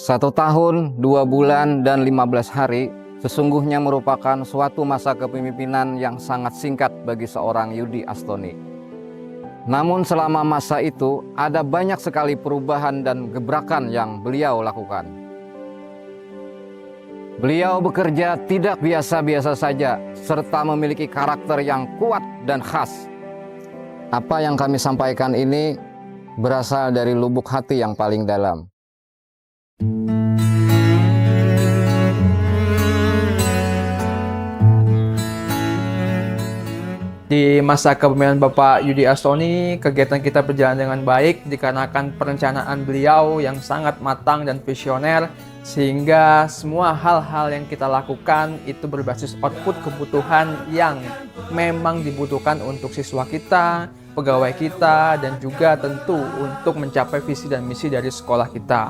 1 tahun, 2 bulan, dan 15 hari sesungguhnya merupakan suatu masa kepemimpinan yang sangat singkat bagi seorang Yudi Astoni. Namun selama masa itu ada banyak sekali perubahan dan gebrakan yang beliau lakukan. Beliau bekerja tidak biasa-biasa saja, serta memiliki karakter yang kuat dan khas. Apa yang kami sampaikan ini berasal dari lubuk hati yang paling dalam. Di masa kepemimpinan Bapak Yudi Astoni, kegiatan kita berjalan dengan baik dikarenakan perencanaan beliau yang sangat matang dan visioner, sehingga semua hal-hal yang kita lakukan itu berbasis output kebutuhan yang memang dibutuhkan untuk siswa kita, pegawai kita, dan juga tentu untuk mencapai visi dan misi dari sekolah kita.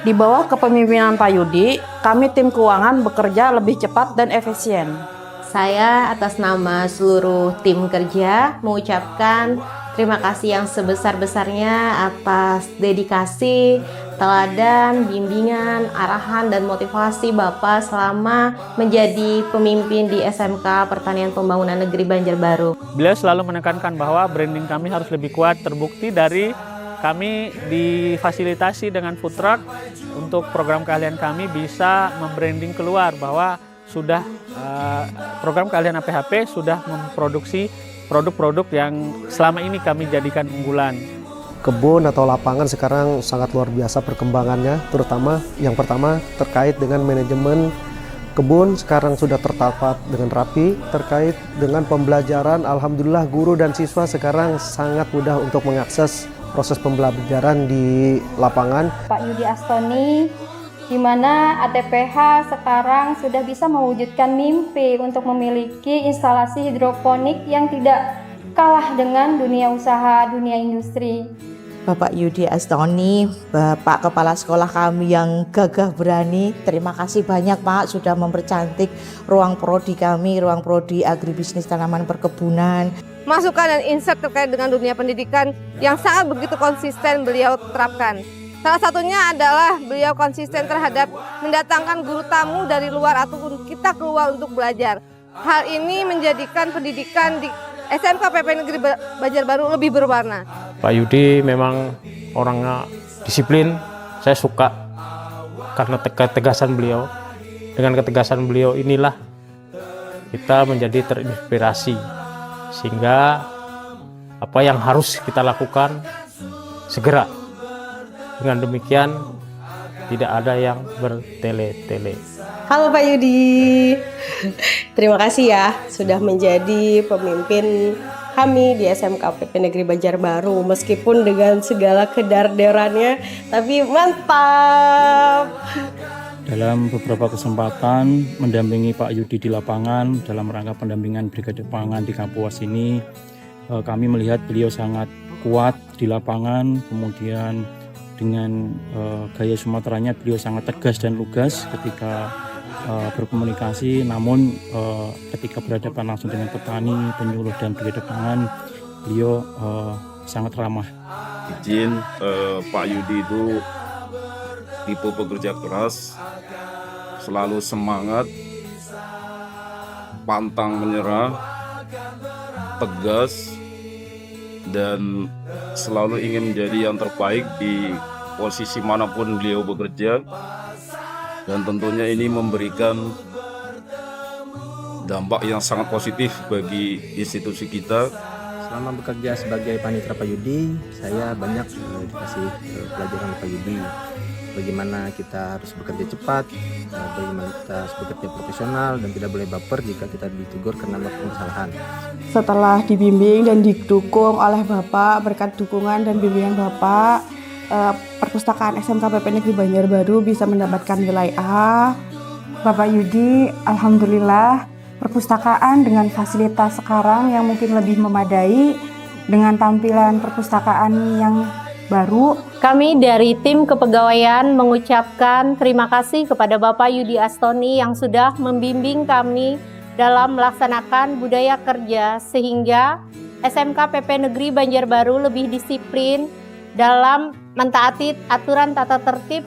Di bawah kepemimpinan Pak Yudi, kami tim keuangan bekerja lebih cepat dan efisien. Saya atas nama seluruh tim kerja mengucapkan terima kasih yang sebesar-besarnya atas dedikasi, teladan, bimbingan, arahan, dan motivasi Bapak selama menjadi pemimpin di SMK Pertanian Pembangunan Negeri Banjarbaru. Beliau selalu menekankan bahwa branding kami harus lebih kuat, terbukti dari kami difasilitasi dengan food truck untuk program keahlian kami bisa membranding keluar bahwa sudah program keahlian APHP sudah memproduksi produk-produk yang selama ini kami jadikan unggulan. Kebun atau lapangan sekarang sangat luar biasa perkembangannya, terutama yang pertama terkait dengan manajemen kebun sekarang sudah tertata dengan rapi. Terkait dengan pembelajaran, alhamdulillah guru dan siswa sekarang sangat mudah untuk mengakses proses pembelajaran di lapangan. Pak Yudi Astoni, di mana ATPH sekarang sudah bisa mewujudkan mimpi untuk memiliki instalasi hidroponik yang tidak kalah dengan dunia usaha, dunia industri. Bapak Yudi Astoni, Bapak Kepala Sekolah kami yang gagah berani, terima kasih banyak Pak sudah mempercantik ruang prodi kami, ruang prodi agribisnis tanaman perkebunan. Masukan dan insight terkait dengan dunia pendidikan yang sangat begitu konsisten beliau terapkan. Salah satunya adalah beliau konsisten terhadap mendatangkan guru tamu dari luar ataupun kita keluar untuk belajar. Hal ini menjadikan pendidikan di SMK PP Negeri Banjarbaru lebih berwarna. Pak Yudi memang orangnya disiplin, saya suka karena ketegasan beliau. Dengan ketegasan beliau inilah kita menjadi terinspirasi, sehingga apa yang harus kita lakukan segera. Dengan demikian tidak ada yang bertele-tele. Halo Pak Yudi, terima kasih ya sudah menjadi pemimpin kami di SMK PP Negeri Banjarbaru. Meskipun dengan segala kedarderannya, tapi mantap. Dalam beberapa kesempatan mendampingi Pak Yudi di lapangan dalam rangka pendampingan Brigade Pangan di Kapuas ini, kami melihat beliau sangat kuat di lapangan, kemudian dengan gaya Sumateranya beliau sangat tegas dan lugas ketika berkomunikasi, namun ketika berhadapan langsung dengan petani, penyuluh dan brigade pangan, beliau sangat ramah. Izin Pak Yudi itu tipe pekerja keras, selalu semangat, pantang menyerah, tegas, dan selalu ingin menjadi yang terbaik di posisi manapun beliau bekerja, dan tentunya ini memberikan dampak yang sangat positif bagi institusi kita. Selama bekerja sebagai panitera Pak Yudi, saya banyak dikasih pelajaran Pak Yudi. Bagaimana kita harus bekerja cepat, bagaimana kita harus bekerja profesional dan tidak boleh baper jika kita ditegur karena melakukan kesalahan. Setelah dibimbing dan didukung oleh Bapak, berkat dukungan dan bimbingan Bapak, perpustakaan SMK PP Negeri Banjarbaru bisa mendapatkan nilai A. Bapak Yudi, alhamdulillah perpustakaan dengan fasilitas sekarang yang mungkin lebih memadai, dengan tampilan perpustakaan yang baru. Kami dari tim kepegawaian mengucapkan terima kasih kepada Bapak Yudi Astoni yang sudah membimbing kami dalam melaksanakan budaya kerja sehingga SMK PP Negeri Banjarbaru lebih disiplin dalam mentaati aturan tata tertib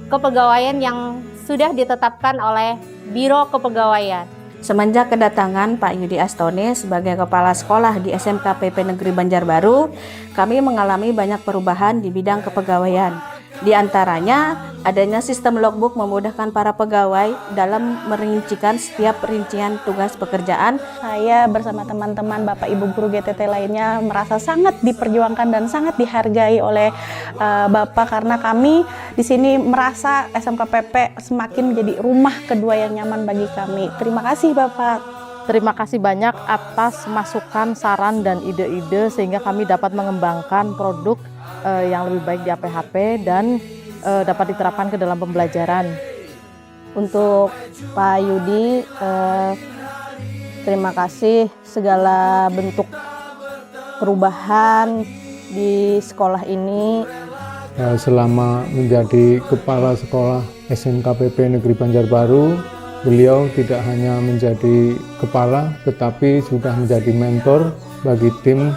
kepegawaian yang sudah ditetapkan oleh Biro Kepegawaian. Semenjak kedatangan Pak Yudi Astoni sebagai Kepala Sekolah di SMK PP Negeri Banjarbaru, kami mengalami banyak perubahan di bidang kepegawaian. Di antaranya, adanya sistem logbook memudahkan para pegawai dalam merincikan setiap rincian tugas pekerjaan. Saya bersama teman-teman Bapak Ibu Guru GTT lainnya merasa sangat diperjuangkan dan sangat dihargai oleh Bapak, karena kami di sini merasa SMK PP semakin menjadi rumah kedua yang nyaman bagi kami. Terima kasih Bapak. Terima kasih banyak atas masukan, saran, dan ide-ide sehingga kami dapat mengembangkan produk yang lebih baik di APHP dan dapat diterapkan ke dalam pembelajaran. Untuk Pak Yudi, terima kasih segala bentuk perubahan di sekolah ini. Selama menjadi Kepala Sekolah SMK PP Negeri Banjarbaru, beliau tidak hanya menjadi kepala tetapi sudah menjadi mentor bagi tim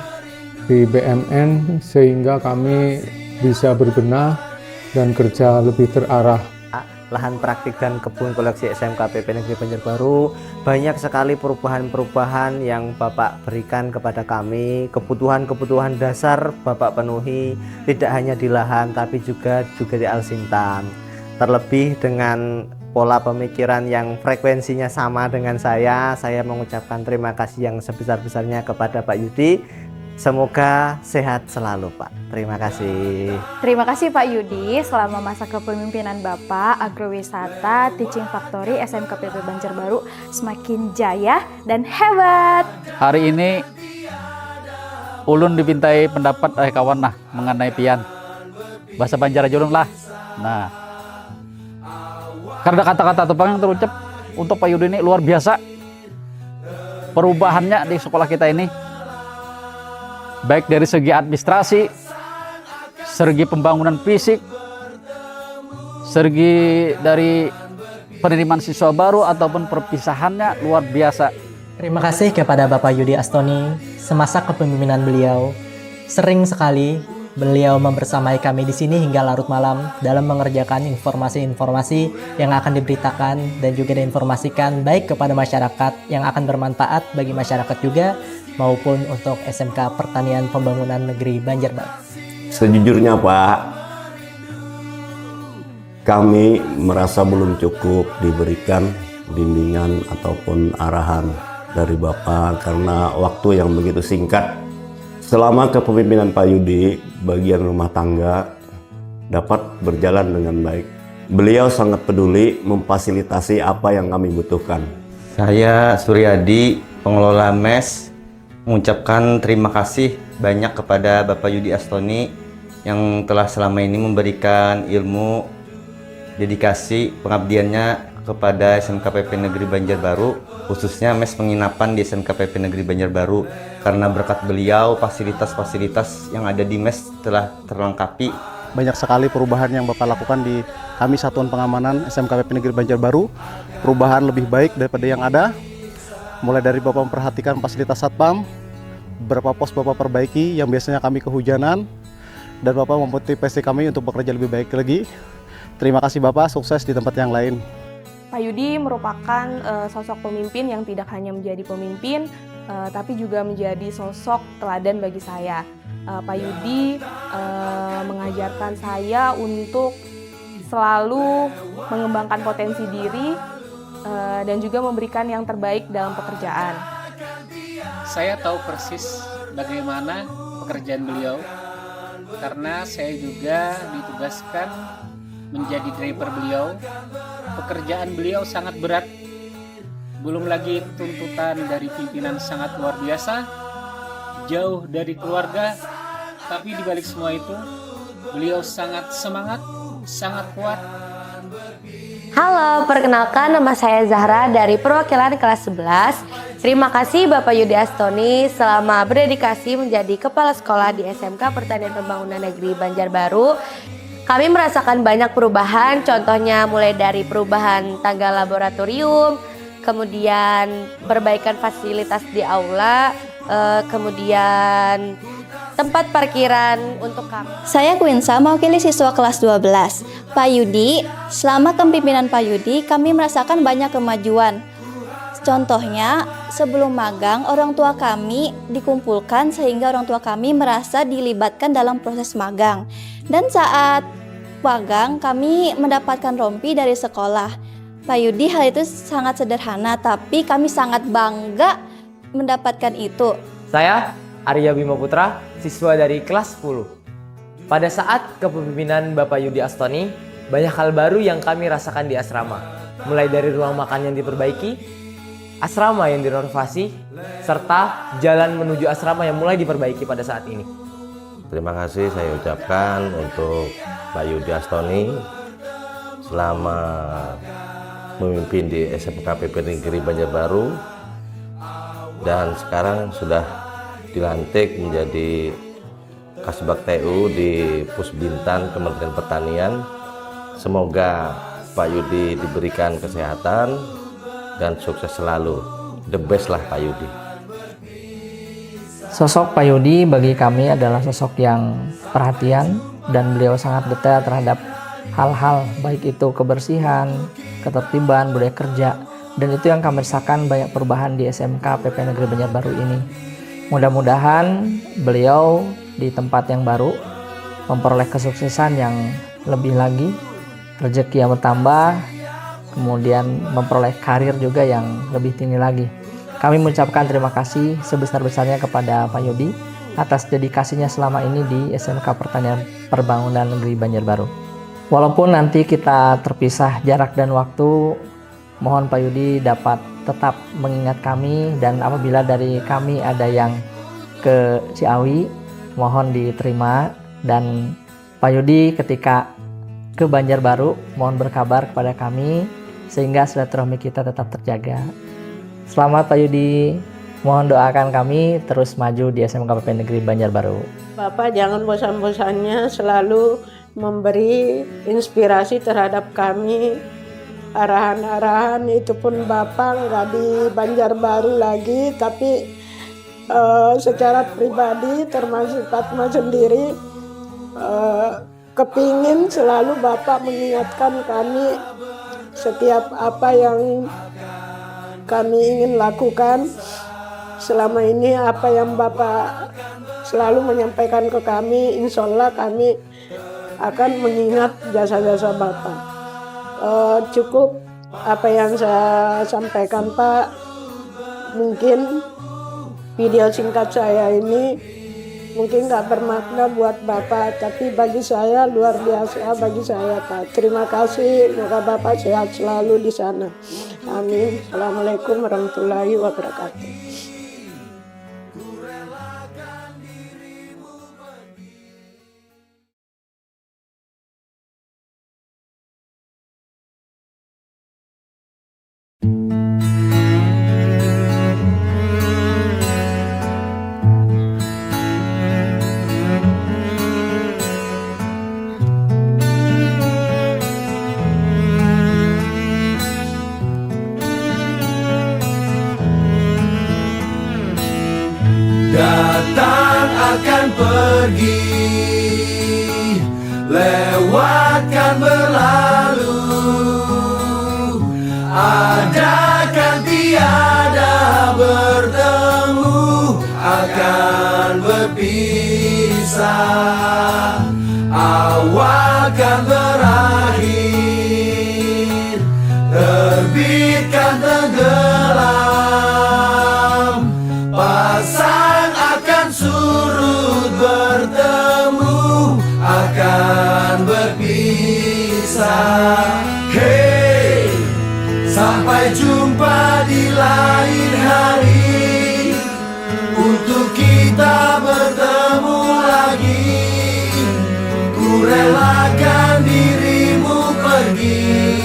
di BMN sehingga kami bisa berbenah dan kerja lebih terarah. Lahan praktik dan kebun koleksi SMK PP Negeri Banjarbaru, banyak sekali perubahan-perubahan yang Bapak berikan kepada kami. Kebutuhan-kebutuhan dasar Bapak penuhi, tidak hanya di lahan tapi juga di Alsintan. Terlebih dengan pola pemikiran yang frekuensinya sama dengan saya mengucapkan terima kasih yang sebesar-besarnya kepada Pak Yudi. Semoga sehat selalu Pak. Terima kasih. Terima kasih Pak Yudi. Selama masa kepemimpinan Bapak, agrowisata Teaching Factory SMK PP Banjarbaru semakin jaya dan hebat. Hari ini ulun dipintai pendapat kawan nah mengenai pian. Bahasa Banjar aja ulun lah. Nah, karena kata-kata tepang yang terucap untuk Pak Yudi ini luar biasa. Perubahannya di sekolah kita ini, baik dari segi administrasi, segi pembangunan fisik, segi dari penerimaan siswa baru ataupun perpisahannya luar biasa. Terima kasih kepada Bapak Yudi Astoni. Semasa kepemimpinan beliau, sering sekali beliau membersamai kami di sini hingga larut malam dalam mengerjakan informasi-informasi yang akan diberitakan dan juga diinformasikan baik kepada masyarakat yang akan bermanfaat bagi masyarakat juga, maupun untuk SMK Pertanian Pembangunan Negeri Banjarbaru. Sejujurnya Pak, kami merasa belum cukup diberikan bimbingan ataupun arahan dari Bapak karena waktu yang begitu singkat. Selama kepemimpinan Pak Yudi, bagian rumah tangga dapat berjalan dengan baik. Beliau sangat peduli memfasilitasi apa yang kami butuhkan. Saya Suryadi, pengelola MES, mengucapkan terima kasih banyak kepada Bapak Yudi Astoni yang telah selama ini memberikan ilmu, dedikasi, pengabdiannya kepada SMK PP Negeri Banjarbaru, khususnya MES penginapan di SMK PP Negeri Banjarbaru. Karena berkat beliau, fasilitas-fasilitas yang ada di MES telah terlengkapi. Banyak sekali perubahan yang Bapak lakukan di kami Satuan Pengamanan SMK PP Negeri Banjarbaru. Perubahan lebih baik daripada yang ada. Mulai dari Bapak memperhatikan fasilitas satpam, beberapa pos Bapak perbaiki yang biasanya kami kehujanan, dan Bapak memotivasi kami untuk bekerja lebih baik lagi. Terima kasih Bapak, sukses di tempat yang lain. Pak Yudi merupakan sosok pemimpin yang tidak hanya menjadi pemimpin, tapi juga menjadi sosok teladan bagi saya. Pak Yudi mengajarkan saya untuk selalu mengembangkan potensi diri dan juga memberikan yang terbaik dalam pekerjaan. Saya tahu persis bagaimana pekerjaan beliau, karena saya juga ditugaskan menjadi driver beliau. Pekerjaan beliau sangat berat, belum lagi tuntutan dari pimpinan sangat luar biasa, jauh dari keluarga, tapi dibalik semua itu beliau sangat semangat, sangat kuat. Halo, perkenalkan nama saya Zahra dari perwakilan kelas 11. Terima kasih Bapak Yudi Astoni selama berdedikasi menjadi Kepala Sekolah di SMK Pertanian Pembangunan Negeri Banjarbaru. Kami merasakan banyak perubahan, contohnya mulai dari perubahan tangga laboratorium, kemudian perbaikan fasilitas di aula, kemudian tempat parkiran untuk kami. Saya Quinsa, mewakili siswa kelas 12. Pak Yudi, selama kepemimpinan Pak Yudi, kami merasakan banyak kemajuan. Contohnya, sebelum magang, orang tua kami dikumpulkan sehingga orang tua kami merasa dilibatkan dalam proses magang. Dan saat magang, kami mendapatkan rompi dari sekolah. Pak Yudi, hal itu sangat sederhana, tapi kami sangat bangga mendapatkan itu. Saya Arya Bima Putra, siswa dari kelas 10. Pada saat kepemimpinan Bapak Yudi Astoni, banyak hal baru yang kami rasakan di asrama. Mulai dari ruang makan yang diperbaiki, asrama yang direnovasi, serta jalan menuju asrama yang mulai diperbaiki pada saat ini. Terima kasih saya ucapkan untuk Pak Yudi Astoni selama memimpin di SMKPP Negeri Banjarbaru dan sekarang sudah dilantik menjadi Kasbag TU di Pusbintan Kementerian Pertanian. Semoga Pak Yudi diberikan kesehatan dan sukses selalu. The best lah Pak Yudi. Sosok Pak Yudi bagi kami adalah sosok yang perhatian dan beliau sangat detail terhadap hal-hal baik itu kebersihan, ketertiban, budaya kerja, dan itu yang kami rasakan banyak perubahan di SMK PP Negeri Banjarbaru ini. Mudah-mudahan beliau di tempat yang baru memperoleh kesuksesan yang lebih lagi, rezeki yang bertambah, kemudian memperoleh karir juga yang lebih tinggi lagi. Kami mengucapkan terima kasih sebesar-besarnya kepada Pak Yudi atas dedikasinya selama ini di SMK Pertanian Perbangunan Negeri Banjarbaru. Walaupun nanti kita terpisah jarak dan waktu, mohon Pak Yudi dapat tetap mengingat kami, dan apabila dari kami ada yang ke Ciawi, mohon diterima, dan Pak Yudi ketika ke Banjarbaru mohon berkabar kepada kami sehingga silaturahmi kita tetap terjaga. Selamat Pak Yudi, mohon doakan kami terus maju di SMK PP Negeri Banjarbaru. Bapak jangan bosan-bosannya selalu memberi inspirasi terhadap kami, arahan-arahan itu pun Bapak nggak di Banjarbaru lagi, tapi secara pribadi termasuk Fatma sendiri kepingin selalu Bapak mengingatkan kami setiap apa yang kami ingin lakukan. Selama ini apa yang Bapak selalu menyampaikan ke kami, insya Allah kami akan mengingat jasa-jasa Bapak. Cukup apa yang saya sampaikan Pak. Mungkin video singkat saya ini mungkin nggak bermakna buat Bapak, tapi bagi saya luar biasa bagi saya Pak. Terima kasih, semoga Bapak sehat selalu di sana. Amin. Assalamualaikum warahmatullahi wabarakatuh. Datang akan pergi, lewatkan berlalu, ada kan tiada bertemu, akan berpisah, awal kan berakhir, terbitkan tenggelam, pasang akan surut bertemu, akan berpisah. Hey, sampai jumpa di lain hari, untuk kita bertemu lagi. Ku relakan dirimu pergi,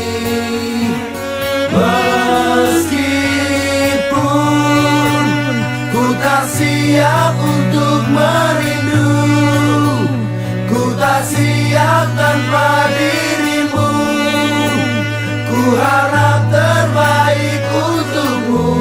meskipun ku tak siap untuk merindu, ku tak siap tanpa dirimu, ku harap terbaik untukmu.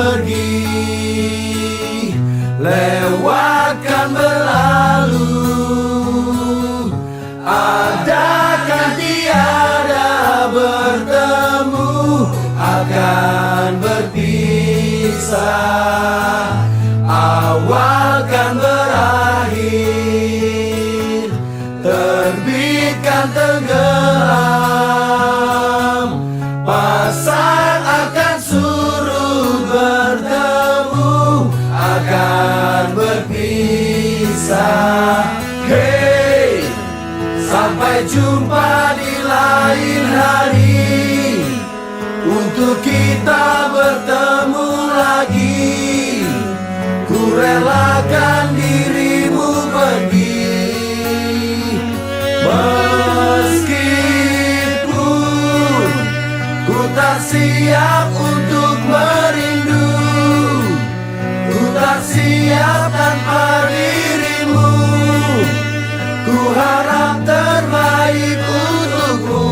pergi, lewatkan berlalu, adakan tiada bertemu, akan berpisah, awal kan berakhir, terbitkan tenggelam, pasang akan surut, bertemu akan berpisah. Hey, sampai jumpa di lain hari, untuk kita bertemu lagi, ku relakan dirimu pergi, meskipun ku tak siap untuk merindu, ku tak siap tanpa dirimu, ku harap terbaik untukmu.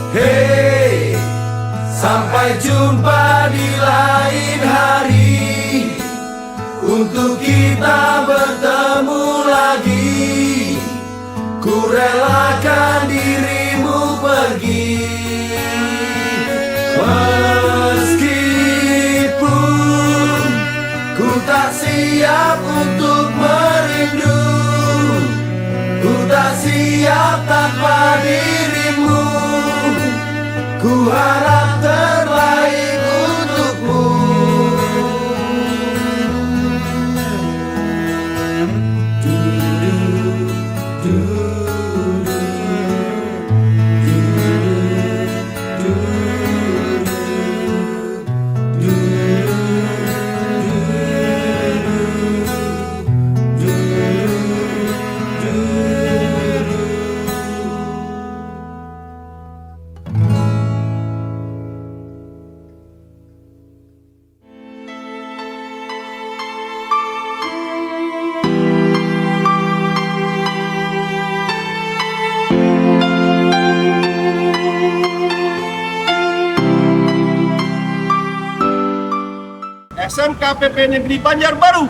Hey, sampai jumpa di lain hari, untuk kita bertemu lagi, ku relakan dirimu pergi, meskipun ku tak siap untuk merindu, ku tak siap tanpa dirimu, ku harap terbaik untukmu. SMK PP Negeri Banjarbaru.